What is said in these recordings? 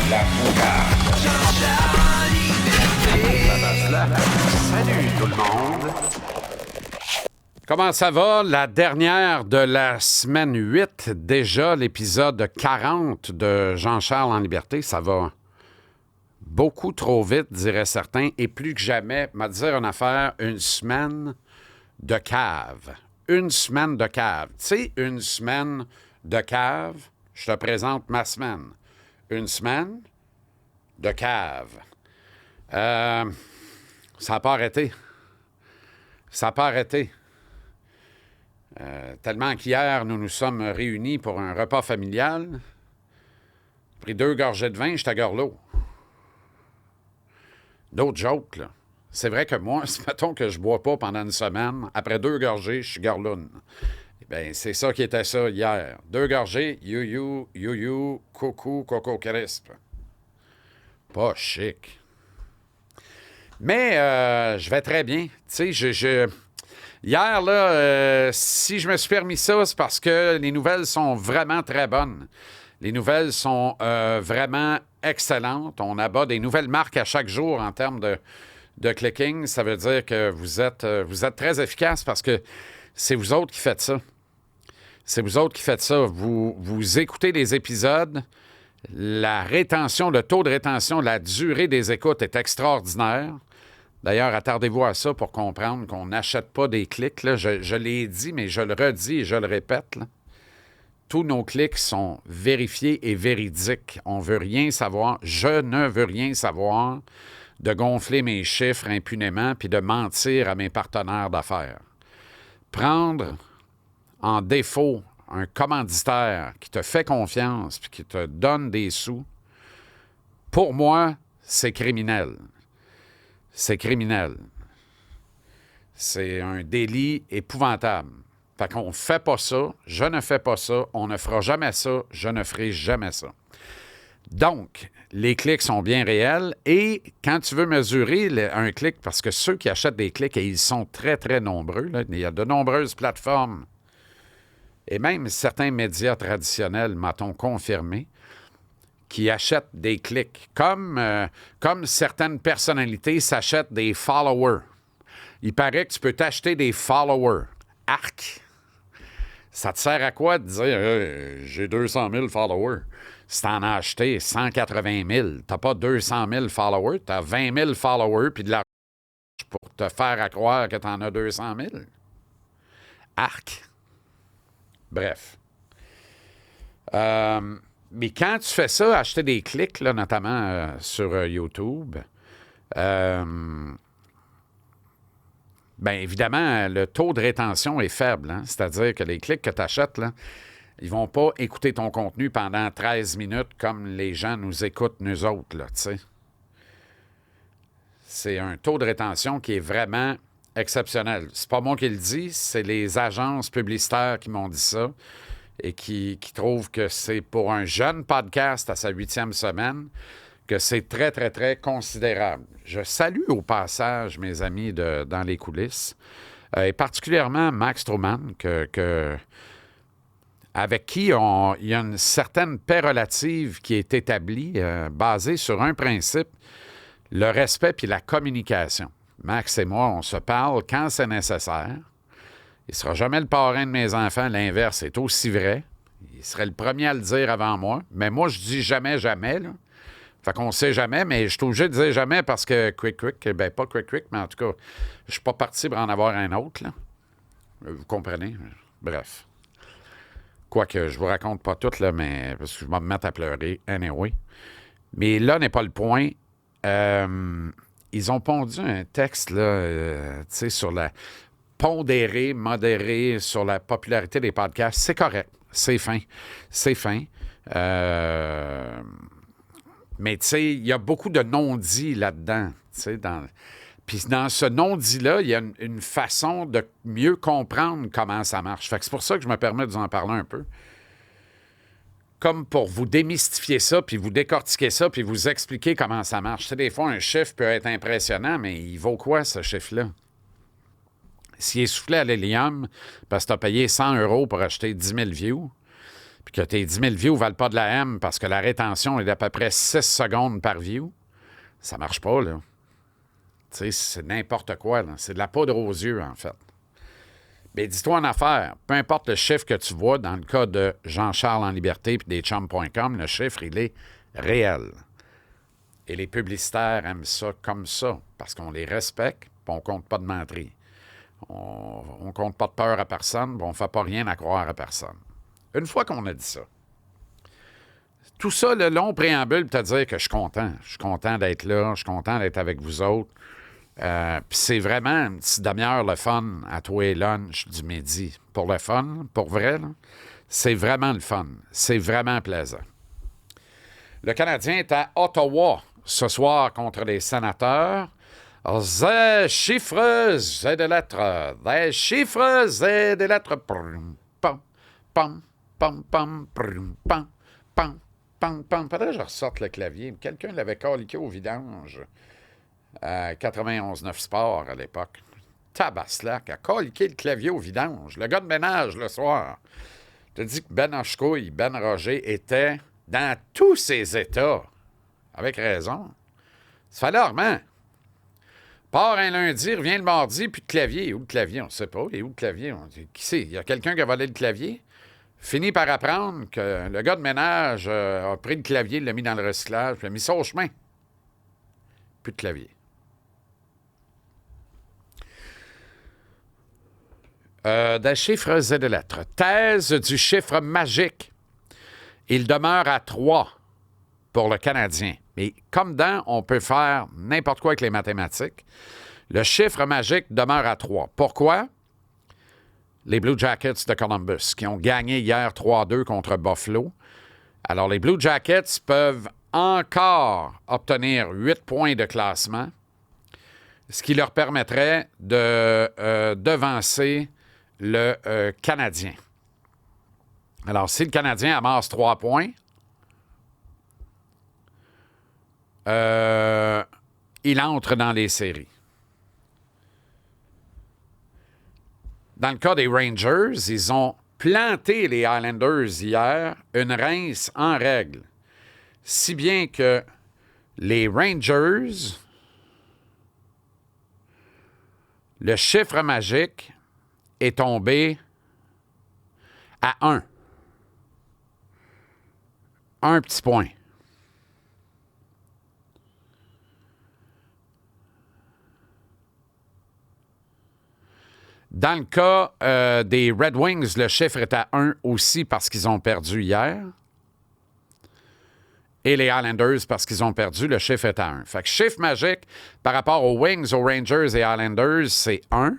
La Foucade. Salut tout le monde. Comment ça va? La dernière de la semaine 8, déjà l'épisode 40 de Jean-Charles en liberté. Ça va beaucoup trop vite, diraient certains, et plus que jamais, m'a dire une affaire, une semaine de cave. Une semaine de cave. Tu sais, une semaine de cave, je te présente ma semaine. Une semaine de cave. Ça n'a pas arrêté. Ça n'a pas arrêté. Tellement qu'hier, nous nous sommes réunis pour un repas familial. J'ai pris 2 gorgées de vin, j'étais gorlot. D'autres jokes, là. C'est vrai que moi, mettons que je bois pas pendant une semaine, après 2 gorgées, je suis gorloune. Bien, c'est ça qui était ça hier. 2 gorgées, you, coucou, coco crisp. Pas chic. Mais je vais très bien. Tu sais, hier, là, si je me suis permis ça, c'est parce que les nouvelles sont vraiment très bonnes. Les nouvelles sont vraiment excellentes. On abat des nouvelles marques à chaque jour en termes de clicking. Ça veut dire que vous êtes très efficace parce que c'est vous autres qui faites ça. C'est vous autres qui faites ça. Vous écoutez les épisodes. La rétention, le taux de rétention, la durée des écoutes est extraordinaire. D'ailleurs, attardez-vous à ça pour comprendre qu'on n'achète pas des clics. Là. Je l'ai dit, mais je le redis et je le répète. Là. Tous nos clics sont vérifiés et véridiques. On ne veut rien savoir. Je ne veux rien savoir de gonfler mes chiffres impunément puis de mentir à mes partenaires d'affaires. Prendre en défaut un commanditaire qui te fait confiance puis qui te donne des sous, pour moi, c'est criminel. C'est criminel. C'est un délit épouvantable. Fait qu'on ne fait pas ça, je ne fais pas ça, on ne fera jamais ça, je ne ferai jamais ça. Donc, les clics sont bien réels et quand tu veux mesurer un clic, parce que ceux qui achètent des clics, et ils sont très, très nombreux, là, il y a de nombreuses plateformes et même certains médias traditionnels, m'a-t-on confirmé, qui achètent des clics, comme certaines personnalités s'achètent des followers. Il paraît que tu peux t'acheter des followers. Arc! Ça te sert à quoi de dire j'ai 200 000 followers? Si t'en as acheté 180 000, t'as pas 200 000 followers, t'as 20 000 followers puis de l'argent pour te faire croire que t'en as 200 000. Arc! Bref. Mais quand tu fais ça, acheter des clics, là, notamment sur YouTube, bien évidemment, le taux de rétention est faible. Hein? C'est-à-dire que les clics que tu achètes, là, ils vont pas écouter ton contenu pendant 13 minutes comme les gens nous écoutent, nous autres. Là, t'sais. C'est un taux de rétention qui est vraiment exceptionnel. C'est pas moi qui le dis, c'est les agences publicitaires qui m'ont dit ça et qui trouvent que c'est pour un jeune podcast à sa 8e semaine que c'est très, très, très considérable. Je salue au passage mes amis dans les coulisses, et particulièrement Max Truman, avec qui il y a une certaine paix relative qui est établie, basée sur un principe, le respect puis la communication. Max et moi, on se parle quand c'est nécessaire. Il ne sera jamais le parrain de mes enfants. L'inverse est aussi vrai. Il serait le premier à le dire avant moi. Mais moi, je dis jamais, jamais. Là. Fait qu'on ne sait jamais, mais je suis obligé de dire jamais parce que quick, ben pas quick, mais en tout cas, je suis pas parti pour en avoir un autre. Là. Vous comprenez? Bref. Quoique, je vous raconte pas tout, là, mais parce que je vais me mettre à pleurer. Anyway. Mais là n'est pas le point. Ils ont pondu un texte, là, tu sais, sur la pondéré, modéré, sur la popularité des podcasts. C'est correct. C'est fin. C'est fin. Mais, tu sais, il y a beaucoup de non-dits là-dedans, tu sais, Puis dans ce non-dit-là, il y a une façon de mieux comprendre comment ça marche. Fait que c'est pour ça que je me permets de vous en parler un peu. Comme pour vous démystifier ça, puis vous décortiquer ça, puis vous expliquer comment ça marche. Tu sais, des fois, un chiffre peut être impressionnant, mais il vaut quoi, ce chiffre-là? S'il est soufflé à l'hélium, parce que tu as payé 100 € pour acheter 10 000 views, puis que tes 10 000 views ne valent pas de la M parce que la rétention est d'à peu près 6 secondes par view, ça marche pas, là. Tu sais, c'est n'importe quoi, là. C'est de la poudre aux yeux, en fait. Mais dis-toi une affaire, peu importe le chiffre que tu vois, dans le cas de Jean-Charles en liberté puis des chums.com, le chiffre, il est réel. Et les publicitaires aiment ça comme ça, parce qu'on les respecte, puis on ne compte pas de menterie. On ne compte pas de peur à personne, puis on ne fait pas rien à croire à personne. Une fois qu'on a dit ça, tout ça, le long préambule pour te dire que je suis content. Je suis content d'être là, je suis content d'être avec vous autres. Puis c'est vraiment une petite demi-heure le fun à tous les lunchs du midi. Pour le fun, pour vrai, là, c'est vraiment le fun. C'est vraiment plaisant. Le Canadien est à Ottawa ce soir contre les Sénateurs. Des chiffres et des lettres. Des chiffres et des lettres. Pam, pam, pam, pam, pam, pam, pam, pam, pam. Faudrait que je ressorte le clavier. Quelqu'un l'avait caliqué au vidange à 91.9 Sport à l'époque. Tabaslac a caliqué le clavier au vidange. Le gars de ménage le soir. Je te dis que Ben Hochkouille, Ben Roger était dans tous ses états. Avec raison. Ça fait alarmant. Part un lundi, revient le mardi, puis le clavier. Où le clavier? On ne sait pas. Et où le clavier? On dit, qui c'est? Il y a quelqu'un qui a volé le clavier? Finit par apprendre que le gars de ménage a pris le clavier, l'a mis dans le recyclage, puis l'a mis ça au chemin. Plus de clavier. Des chiffres et des lettres. Thèse du chiffre magique. Il demeure à 3 pour le Canadien. Mais comme dans, on peut faire n'importe quoi avec les mathématiques. Le chiffre magique demeure à 3. Pourquoi? Les Blue Jackets de Columbus, qui ont gagné hier 3-2 contre Buffalo. Alors, les Blue Jackets peuvent encore obtenir 8 points de classement, ce qui leur permettrait de devancer le Canadien. Alors, si le Canadien amasse 3 points, il entre dans les séries. Dans le cas des Rangers, ils ont planté les Islanders hier, une rince en règle. Si bien que les Rangers, le chiffre magique est tombé à 1. Un petit point. Dans le cas des Red Wings, le chiffre est à 1 aussi parce qu'ils ont perdu hier. Et les Islanders, parce qu'ils ont perdu, le chiffre est à 1. Fait que chiffre magique par rapport aux Wings, aux Rangers et Islanders, c'est 1.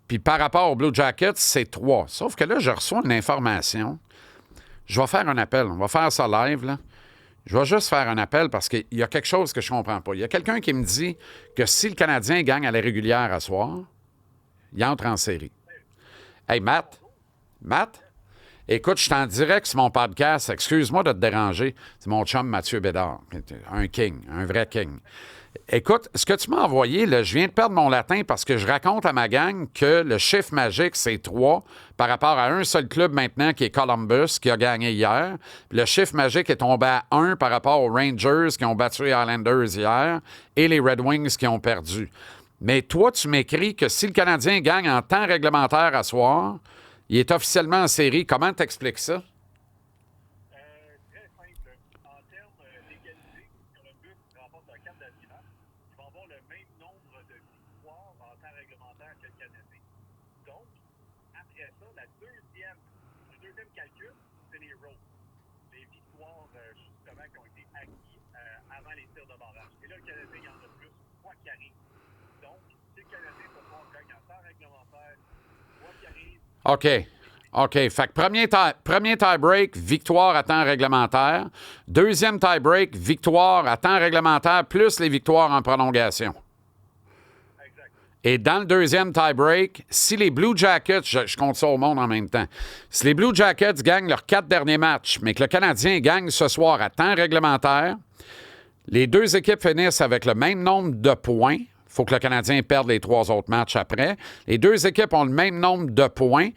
Puis par rapport aux Blue Jackets, c'est 3. Sauf que là, je reçois une information. Je vais faire un appel. On va faire ça live, là. Je vais juste faire un appel parce qu'il y a quelque chose que je ne comprends pas. Il y a quelqu'un qui me dit que si le Canadien gagne à la régulière à soir, il entre en série. Hey, Matt? Écoute, je suis en direct sur mon podcast. Excuse-moi de te déranger. C'est mon chum Mathieu Bédard. Un king, un vrai king. Écoute, ce que tu m'as envoyé, là, je viens de perdre mon latin parce que je raconte à ma gang que le chiffre magique, c'est 3 par rapport à un seul club maintenant qui est Columbus, qui a gagné hier. Le chiffre magique est tombé à 1 par rapport aux Rangers qui ont battu les Islanders hier et les Red Wings qui ont perdu. Mais toi, tu m'écris que si le Canadien gagne en temps réglementaire à soir, il est officiellement en série. Comment t'expliques ça? Très simple. En termes d'égalité, Columbus remporte un quart d'admirable. Ils vont avoir le même nombre de victoires en temps réglementaire que le Canadien. Donc, après ça, le deuxième calcul, c'est les rolls. Les victoires, justement, qui ont été acquises avant les tirs de barrage. Et là, le Canadien, il y en a plus, quoi qu'il arrive. Donc, si le Canadien peut faire gagne en temps réglementaire, quoi qu'il arrive, OK. Fait que premier tie-break, victoire à temps réglementaire. Deuxième tie-break, victoire à temps réglementaire, plus les victoires en prolongation. exact. Et dans le deuxième tie-break, si les Blue Jackets, je compte ça au monde en même temps, si les Blue Jackets gagnent leurs 4 derniers matchs, mais que le Canadien gagne ce soir à temps réglementaire, les deux équipes finissent avec le même nombre de points. Il faut que le Canadien perde les 3 autres matchs après. Les deux équipes ont le même nombre de points.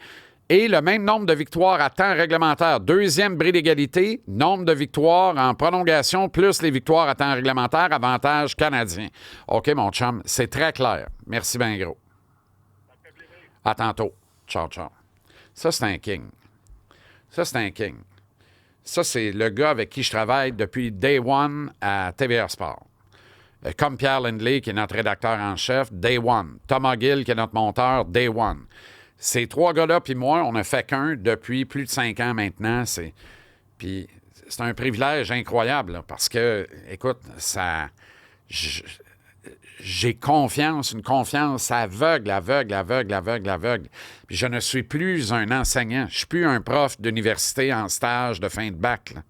Et le même nombre de victoires à temps réglementaire. Deuxième bris d'égalité, nombre de victoires en prolongation plus les victoires à temps réglementaire, avantage canadien. OK, mon chum, c'est très clair. Merci bien gros. À tantôt. Ciao, ciao. Ça, c'est un king. Ça, c'est le gars avec qui je travaille depuis Day One à TVA Sport. Comme Pierre Lindley, qui est notre rédacteur en chef, Day One. Thomas Gill, qui est notre monteur, Day One. Ces trois gars-là, puis moi, on n'a fait qu'un depuis plus de 5 ans maintenant. Puis c'est un privilège incroyable, là, parce que, écoute, j'ai confiance, une confiance aveugle. Puis je ne suis plus un enseignant. Je ne suis plus un prof d'université en stage de fin de bac, là.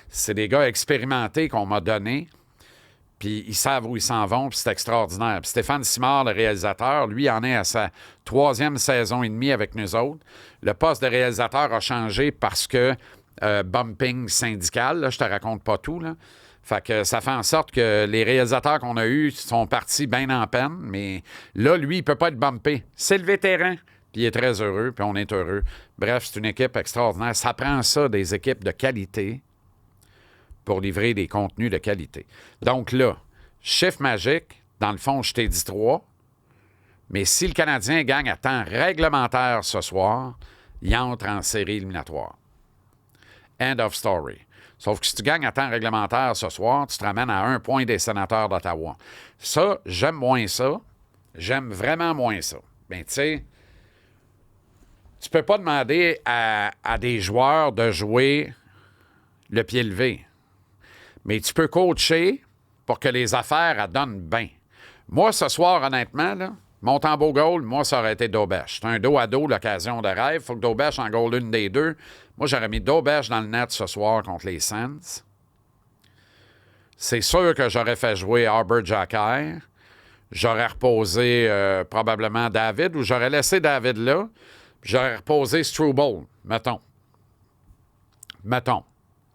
C'est des gars expérimentés qu'on m'a donnés. Puis ils savent où ils s'en vont, puis c'est extraordinaire. Puis Stéphane Simard, le réalisateur, lui, en est à sa 3e saison et demie avec nous autres. Le poste de réalisateur a changé parce que bumping syndical, là, je te raconte pas tout, là. Fait que ça fait en sorte que les réalisateurs qu'on a eus sont partis bien en peine, mais là, lui, il peut pas être bumpé. C'est le vétéran, puis il est très heureux, puis on est heureux. Bref, c'est une équipe extraordinaire. Ça prend ça, des équipes de qualité, pour livrer des contenus de qualité. Donc là, chiffre magique, dans le fond, je t'ai dit 3, mais si le Canadien gagne à temps réglementaire ce soir, il entre en série éliminatoire. End of story. Sauf que si tu gagnes à temps réglementaire ce soir, tu te ramènes à 1 point des sénateurs d'Ottawa. Ça, j'aime moins ça. J'aime vraiment moins ça. Bien, tu sais, tu peux pas demander à des joueurs de jouer le pied levé. Mais tu peux coacher pour que les affaires elles donnent bien. Moi, ce soir, honnêtement, là, mon tambour goal, moi, ça aurait été Daubèche. C'est un dos à dos, l'occasion de rêve. Il faut que Daubèche en goal l'une des deux. Moi, j'aurais mis Daubèche dans le net ce soir contre les Sens. C'est sûr que j'aurais fait jouer Arbor Jacquet. J'aurais reposé probablement David, ou j'aurais laissé David là. J'aurais reposé Struble, mettons.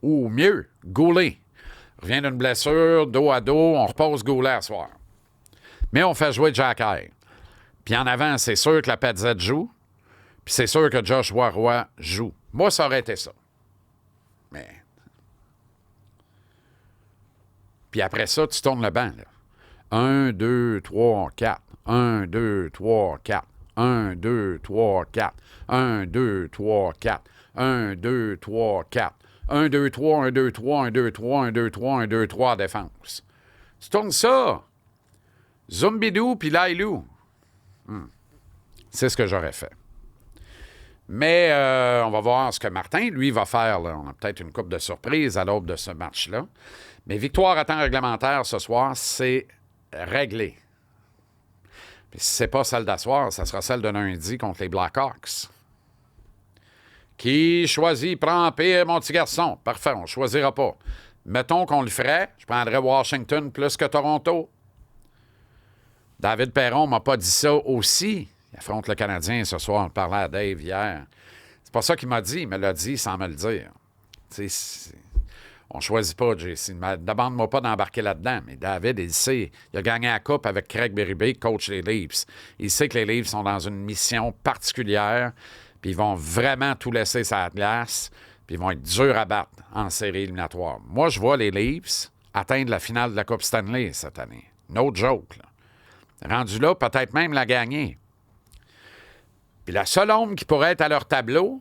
Ou mieux, Goulet. Revient d'une blessure, dos à dos, on repose Goulet à soir. Mais on fait jouer Jacquet. Puis en avant, c'est sûr que la Petzette joue. Puis c'est sûr que Joshua Roy joue. Moi, ça aurait été ça. Mais. Puis après ça, tu tournes le banc, là. 1, 2, 3, 4. 1, 2, 3, 4. 1, 2, 3, 4. 1, 2, 3, 4. 1, 2, 3, 4. 1, 2, 3, 1, 2, 3, 1, 2, 3, 1, 2, 3, 1, 2, 3 à défense. Tu tournes ça. Zumbidou puis Lailou. C'est ce que j'aurais fait. Mais on va voir ce que Martin, lui, va faire, là. On a peut-être une coupe de surprise à l'aube de ce match-là. Mais victoire à temps réglementaire ce soir, c'est réglé. Puis si c'est pas celle d'asseoir, ça sera celle de lundi contre les Blackhawks. Qui choisit, prend pire, mon petit garçon? Parfait, on ne choisira pas. Mettons qu'on le ferait, je prendrais Washington plus que Toronto. David Perron ne m'a pas dit ça aussi. Il affronte le Canadien ce soir. On parlait à Dave hier. C'est pas ça qu'il m'a dit. Il me l'a dit sans me le dire. On ne choisit pas, JC. Ne demande-moi pas d'embarquer là-dedans. Mais David, il sait. Il a gagné la coupe avec Craig Berube, coach des Leafs. Il sait que les Leafs sont dans une mission particulière. Puis ils vont vraiment tout laisser sur la glace. Puis ils vont être durs à battre en série éliminatoire. Moi, je vois les Leafs atteindre la finale de la Coupe Stanley cette année. No joke, là. Rendu là, peut-être même la gagner. Puis la seule ombre qui pourrait être à leur tableau,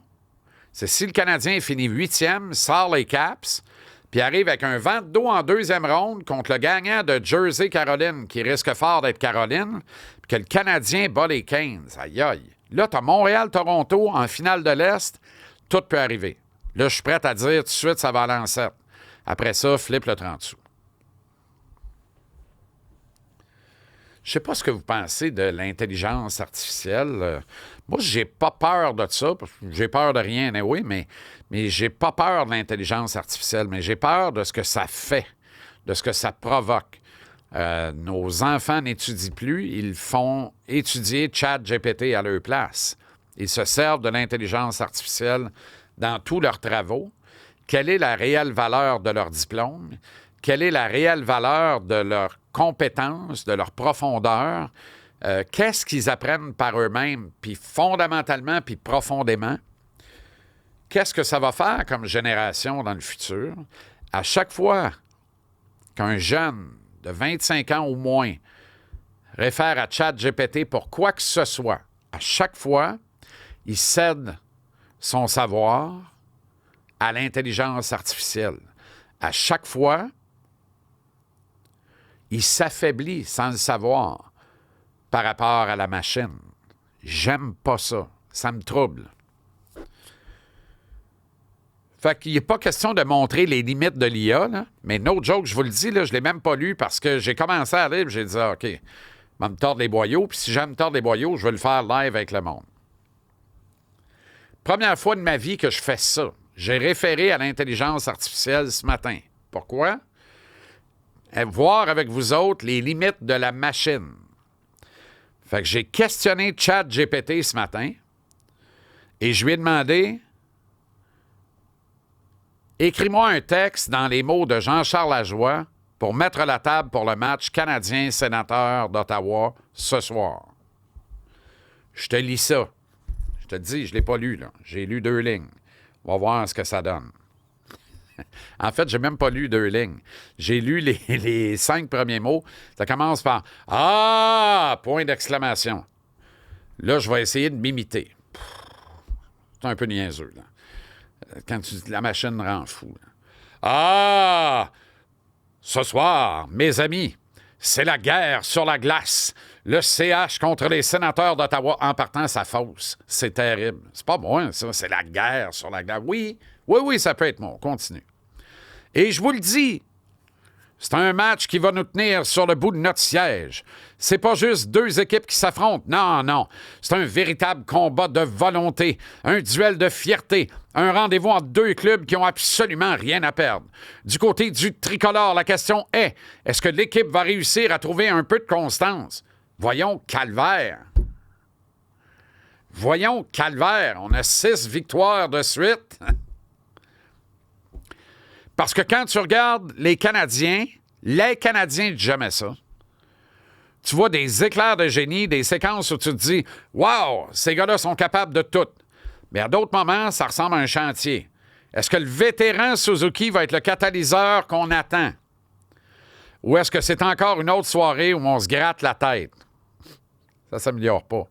c'est si le Canadien finit 8e, sort les Caps, puis arrive avec un vent de dos en deuxième ronde contre le gagnant de Jersey-Caroline, qui risque fort d'être Caroline, puis que le Canadien bat les Canes. Aïe, aïe. Là, tu as Montréal-Toronto en finale de l'Est. Tout peut arriver. Là, je suis prêt à dire tout de suite, ça va aller en 7. Après ça, flip le 30 sous. Je ne sais pas ce que vous pensez de l'intelligence artificielle. Moi, j'ai pas peur de ça. Parce que j'ai peur de rien, oui, mais j'ai pas peur de l'intelligence artificielle. Mais j'ai peur de ce que ça fait, de ce que ça provoque. Nos enfants n'étudient plus. Ils font étudier ChatGPT à leur place. Ils se servent de l'intelligence artificielle dans tous leurs travaux. Quelle est la réelle valeur de leur diplôme? Quelle est la réelle valeur de leurs compétences, de leur profondeur? qu'est-ce qu'ils apprennent par eux-mêmes, puis fondamentalement, puis profondément, qu'est-ce que ça va faire comme génération dans le futur? À chaque fois qu'un jeune de 25 ans ou moins réfère à ChatGPT pour quoi que ce soit, à chaque fois, il cède son savoir à l'intelligence artificielle. À chaque fois, il s'affaiblit sans le savoir par rapport à la machine. J'aime pas ça. Ça me trouble. Fait qu'il n'est pas question de montrer les limites de l'IA, là. Mais no joke, je vous le dis, là, je ne l'ai même pas lu parce que j'ai commencé à lire et j'ai dit, OK, je vais me tordre les boyaux, puis si j'aime me tordre les boyaux, je vais le faire live avec le monde. Première fois de ma vie que je fais ça. J'ai référé à l'intelligence artificielle ce matin. Pourquoi? Voir avec vous autres les limites de la machine. Fait que j'ai questionné ChatGPT ce matin et je lui ai demandé écris-moi un texte dans les mots de Jean-Charles Lajoie pour mettre la table pour le match Canadien-Sénateur d'Ottawa ce soir. Je te lis ça. Je te dis, je ne l'ai pas lu, là. J'ai lu 2 lignes. On va voir ce que ça donne. En fait, j'ai même pas lu 2 lignes. J'ai lu les 5 premiers mots. Ça commence par « Ah! » Point d'exclamation. Là, je vais essayer de m'imiter. C'est un peu niaiseux, là. Quand la machine rend fou. Là. Ah! Ce soir, mes amis, c'est la guerre sur la glace. Le CH contre les sénateurs d'Ottawa. En partant, ça fausse. C'est terrible. C'est pas bon, ça. C'est la guerre sur la glace. Oui, ça peut être bon. Continue. Et je vous le dis, c'est un match qui va nous tenir sur le bout de notre siège. C'est pas juste 2 équipes qui s'affrontent. Non. C'est un véritable combat de volonté, un duel de fierté, un rendez-vous entre 2 clubs qui ont absolument rien à perdre. Du côté du tricolore, la question est, est-ce que l'équipe va réussir à trouver un peu de constance? Voyons, calvaire. On a 6 victoires de suite. Parce que quand tu regardes les Canadiens disent jamais ça. Tu vois des éclairs de génie, des séquences où tu te dis « Wow, ces gars-là sont capables de tout. » Mais à d'autres moments, ça ressemble à un chantier. Est-ce que le vétéran Suzuki va être le catalyseur qu'on attend? Ou est-ce que c'est encore une autre soirée où on se gratte la tête? Ça ne s'améliore pas.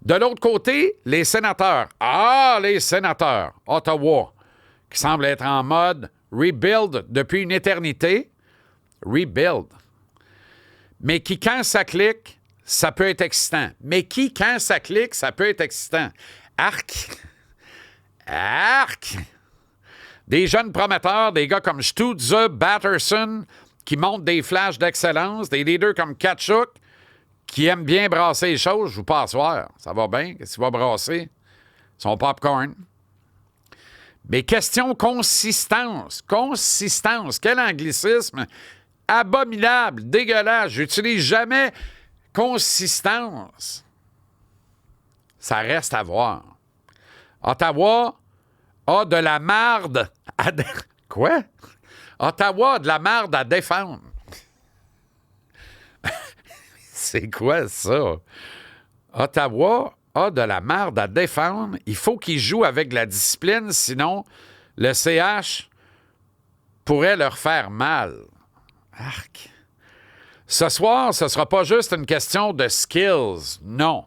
De l'autre côté, les sénateurs. Ah, les sénateurs. Ottawa, qui semble être en mode rebuild depuis une éternité. Rebuild. Mais qui, quand ça clique, ça peut être excitant. Arc. Des jeunes prometteurs, des gars comme Stutze, Batterson, qui montrent des flashs d'excellence, des leaders comme Tkachuk, qui aiment bien brasser les choses. Je vous passe voir. Ça va bien. Qu'est-ce qu'il va brasser? Son popcorn. Mais question consistance. Quel anglicisme abominable, dégueulasse. J'utilise jamais consistance. Ça reste à voir. Ottawa a de la marde à... Quoi? Ottawa a de la marde à défendre. C'est quoi ça? Ottawa a de la marde à défendre. Il faut qu'il joue avec de la discipline, sinon le CH pourrait leur faire mal. Arc. Ce soir, ce ne sera pas juste une question de skills. Non.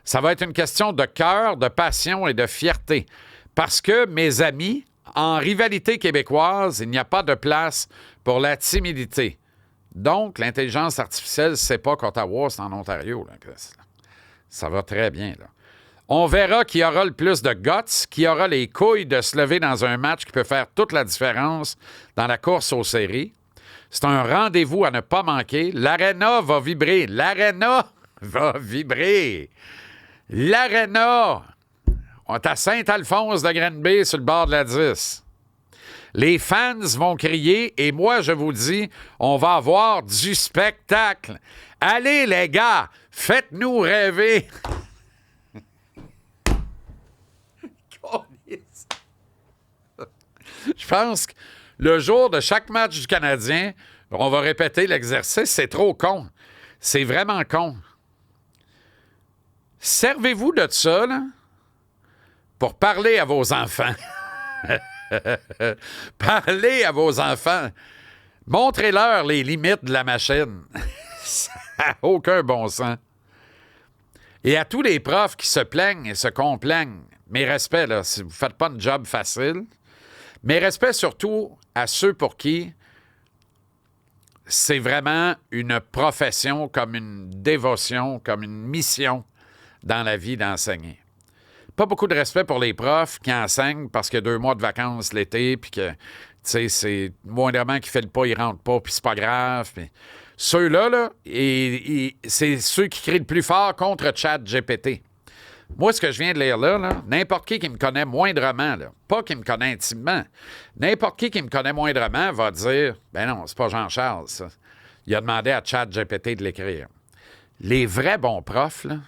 Ça va être une question de cœur, de passion et de fierté. Parce que, mes amis, en rivalité québécoise, il n'y a pas de place pour la timidité. Donc, l'intelligence artificielle ne sait pas qu'Ottawa, c'est en Ontario. Là. Ça va très bien. Là. On verra qui aura le plus de guts, qui aura les couilles de se lever dans un match qui peut faire toute la différence dans la course aux séries. C'est un rendez-vous à ne pas manquer. L'Arena va vibrer. L'Arena! On est à Saint-Alphonse de Granby sur le bord de la 10. Les fans vont crier et moi, je vous dis, on va avoir du spectacle. Allez, les gars, faites-nous rêver. Je pense que le jour de chaque match du Canadien, on va répéter l'exercice. C'est trop con. C'est vraiment con. Servez-vous de ça, là, pour parler à vos enfants. Parlez à vos enfants. Montrez-leur les limites de la machine. Ça n'a aucun bon sens. Et à tous les profs qui se plaignent et se complaignent, mes respects, là, si vous ne faites pas un job facile, mes respects surtout à ceux pour qui c'est vraiment une profession, comme une dévotion, comme une mission dans la vie d'enseigner. Pas beaucoup de respect pour les profs qui enseignent parce qu'il y a 2 mois de vacances l'été, puis que, tu sais, c'est moindrement qui fait le pas, il rentre pas, puis c'est pas grave. Puis ceux-là, là, c'est ceux qui crient le plus fort contre ChatGPT. Moi, ce que je viens de lire là, n'importe qui me connaît moindrement, là, pas qui me connaît intimement, n'importe qui me connaît moindrement va dire « Ben non, c'est pas Jean-Charles, ça. » Il a demandé à ChatGPT de l'écrire. Les vrais bons profs, là,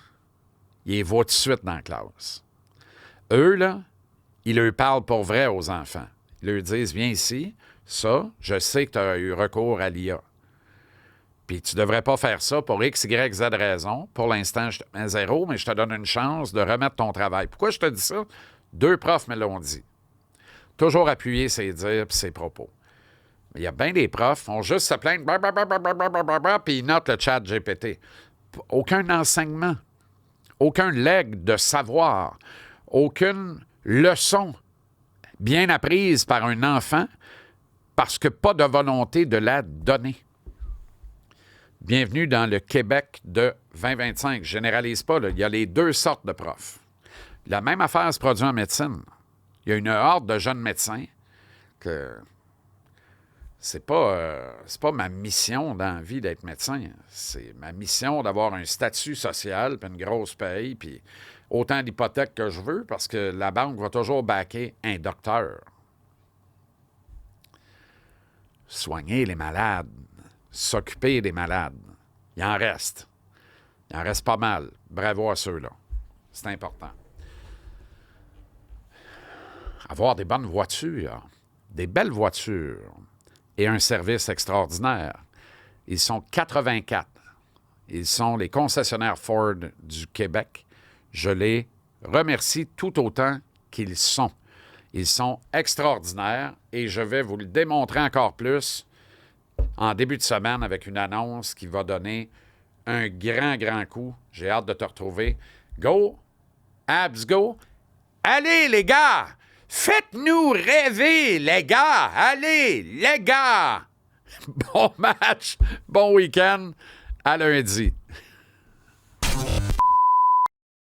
ils les voient tout de suite dans la classe. Eux, là, ils leur parlent pour vrai aux enfants. Ils leur disent « Viens ici, ça, je sais que tu as eu recours à l'IA. Puis tu devrais pas faire ça pour X, Y, Z raison. Pour l'instant, je te mets 0, mais je te donne une chance de remettre ton travail. » Pourquoi je te dis ça? 2 profs me l'ont dit. Toujours appuyer ses dires et ses propos. Il y a bien des profs qui font juste se plaindre, puis ils notent le chat GPT. Aucun enseignement, aucun legs de savoir, aucune leçon bien apprise par un enfant parce que pas de volonté de la donner. Bienvenue dans le Québec de 2025. Je généralise pas, là. Il y a les 2 sortes de profs. La même affaire se produit en médecine. Il y a une horde de jeunes médecins que c'est pas ma mission dans la vie d'être médecin. C'est ma mission d'avoir un statut social, puis une grosse paye, puis autant d'hypothèques que je veux, parce que la banque va toujours backer un docteur. Soigner les malades. S'occuper des malades. Il en reste. Il en reste pas mal. Bravo à ceux-là. C'est important. Avoir des bonnes voitures, des belles voitures et un service extraordinaire. Ils sont 84. Ils sont les concessionnaires Ford du Québec. Je les remercie tout autant qu'ils sont. Ils sont extraordinaires et je vais vous le démontrer encore plus en début de semaine avec une annonce qui va donner un grand coup. J'ai hâte de te retrouver. Go! Abs, go! Allez, les gars! Faites-nous rêver, les gars! Allez, les gars! Bon match, bon week-end. À lundi.